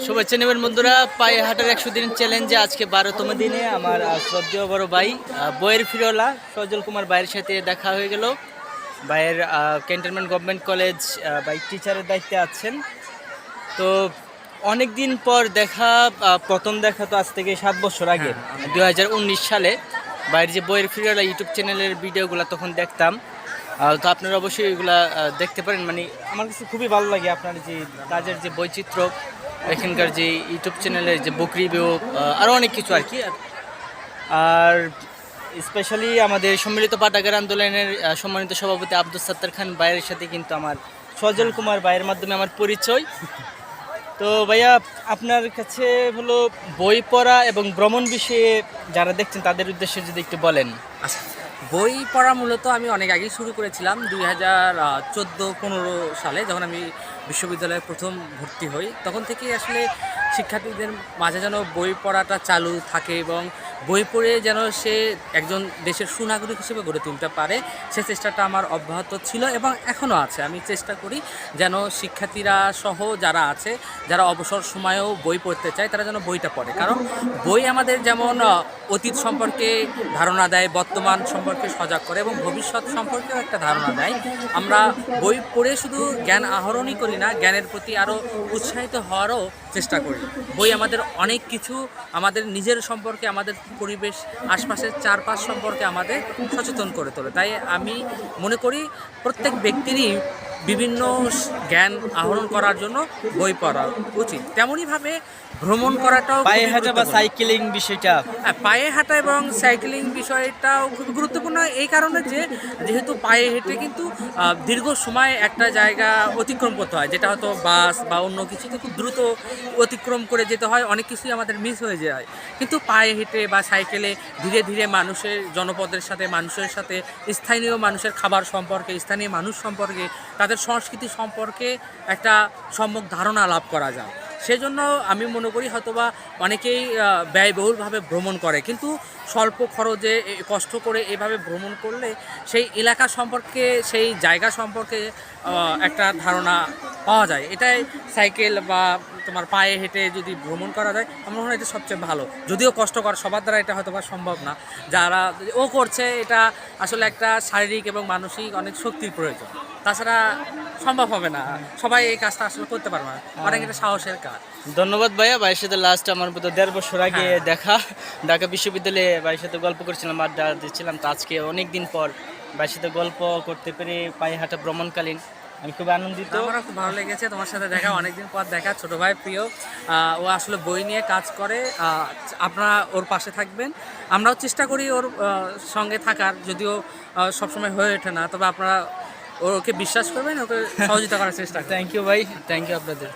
শুভেচ্ছা নেবেন বন্ধুরা। পায়ে হাঁটার 100 দিন চ্যালেঞ্জে আজকে 12তম দিনে আমার শ্রদ্ধেয় বড় ভাই বইয়ের ফিরোলা সজল কুমার ভাইয়ের সাথে দেখা হয়ে গেল। ভাইয়ের ক্যান্টনমেন্ট গভর্নমেন্ট কলেজ ভাই টিচারের দায়িত্বে আছেন। তো অনেক দিন পর দেখা, প্রথম দেখা তো আজ থেকে 7 বছর আগে 2019 সালে ভাইয়ের যে বইয়ের ফিরোলা ইউটিউব চ্যানেলের ভিডিওগুলো তখন দেখতাম। তো আপনারা অবশ্যই এগুলা দেখতে পারেন। মানে আমার কাছে খুবই ভালো লাগে আপনার যে কাজের যে বৈচিত্র্য, এখানকার যে ইউটিউব চ্যানেলের যে বুক রিভিউ, আরও অনেক কিছু আর কি। আর স্পেশালি আমাদের সম্মিলিত পাঠাগার আন্দোলনের সম্মানিত সভাপতি আব্দুল সাত্তার খান ভাইয়ের সাথে কিন্তু আমার সজল কুমার ভাইয়ের মাধ্যমে আমার পরিচয়। তো ভাইয়া, আপনার কাছে হলো বই পড়া এবং ভ্রমণ বিষয়ে যারা দেখছেন তাদের উদ্দেশ্যে যদি একটু বলেন। আচ্ছা, বই পড়া মূলত আমি অনেক আগেই শুরু করেছিলাম 2014-15 সালে, যখন আমি বিশ্ববিদ্যালয়ে প্রথম ভর্তি হই। তখন থেকেই আসলে শিক্ষার্থীদের মাঝে যেন বই পড়াটা চালু থাকে এবং বই পড়ে যেন সে একজন দেশের সুনাগরিক হিসেবে গড়ে তুলতে পারে, সে চেষ্টাটা আমার অব্যাহত ছিল এবং এখনও আছে। আমি চেষ্টা করি যেন শিক্ষার্থীরা সহ যারা আছে, যারা অবসর সময়েও বই পড়তে চায়, তারা যেন বইটা পড়ে। কারণ বই আমাদের যেমন অতীত সম্পর্কে ধারণা দেয়, বর্তমান সম্পর্কে সজাগ করে এবং ভবিষ্যৎ সম্পর্কেও একটা ধারণা দেয়। আমরা বই পড়ে শুধু জ্ঞান আহরণই করি না, জ্ঞানের প্রতি আরও উৎসাহিত হওয়ারও চেষ্টা করি। বই আমাদের অনেক কিছু, আমাদের নিজের সম্পর্কে, আমাদের পরিবেশ, আশপাশের চারপাশ সম্পর্কে আমাদের সচেতন করে তোলে। তাই আমি মনে করি প্রত্যেক ব্যক্তিরই বিভিন্ন জ্ঞান আহরণ করার জন্য বই পড়া উচিত। তেমনইভাবে ভ্রমণ করাটাও, পায়ে হাঁটা বা সাইকেলিং বিষয়টা, হ্যাঁ, পায়ে হাঁটা এবং সাইকেলিং বিষয়টাও খুব গুরুত্বপূর্ণ। এই কারণে যেহেতু পায়ে হেঁটে কিন্তু দীর্ঘ সময় একটা জায়গা অতিক্রম করতে হয়, যেটা হয়তো বাস বা অন্য কিছুতে খুব দ্রুত অতিক্রম করে যেতে হয়, অনেক কিছুই আমাদের মিস হয়ে যায়। কিন্তু পায়ে হেঁটে বা সাইকেলে ধীরে ধীরে মানুষের, জনপদের সাথে, মানুষের সাথে, স্থানীয় মানুষের খাবার সম্পর্কে, স্থানীয় মানুষ সম্পর্কে, তাদের সংস্কৃতি সম্পর্কে একটা সম্যক ধারণা লাভ করা যায়। সেজন্য আমি মনে করি হয়তোবা অনেকেই ব্যয়বহুলভাবে ভ্রমণ করে, কিন্তু স্বল্প খরচে কষ্ট করে এভাবে ভ্রমণ করলে সেই এলাকা সম্পর্কে, সেই জায়গা সম্পর্কে একটা ধারণা পাওয়া যায়। এটাই সাইকেল বা তোমার পায়ে হেঁটে যদি ভ্রমণ করা যায়, আমার মনে হয় এটা সবচেয়ে ভালো। যদিও কষ্টকর, সবার দ্বারা এটা হয়তোবা সম্ভব না। যারা করছে, এটা আসলে একটা শারীরিক এবং মানসিক অনেক শক্তির প্রয়োজন, তাছাড়া সম্ভব হবে না। সবাই এই কাজটা আসলে করতে পারবে না, অনেক এটা সাহসের কাজ। ধন্যবাদ ভাইয়া। ভাইয়ের সাথে লাস্ট আমার বোধ 1.5 বছর আগে দেখা, ঢাকা বিশ্ববিদ্যালয়ে ভাইয়ের সাথে গল্প করছিলাম, আড্ডা দিচ্ছিলাম। তো আজকে অনেক দিন পর ভাইয়ের সাথে গল্প করতে পেরে পায়ে হাঁটা ভ্রমণকালীন আমি খুব আনন্দিত। আমারও খুব ভালো লেগেছে তোমার সাথে দেখা, অনেকদিন পর দেখা। ছোটো ভাই প্রিয়, ও আসলে বই নিয়ে কাজ করে, আপনারা ওর পাশে থাকবেন। আমরাও চেষ্টা করি ওর সঙ্গে থাকার, যদিও সবসময় হয়ে ওঠে না, তবে আপনারা ওকে বিশ্বাস করবেন, ওকে সহযোগিতা করার চেষ্টা করবেন। থ্যাংক ইউ ভাই, থ্যাংক ইউ আপনাদের।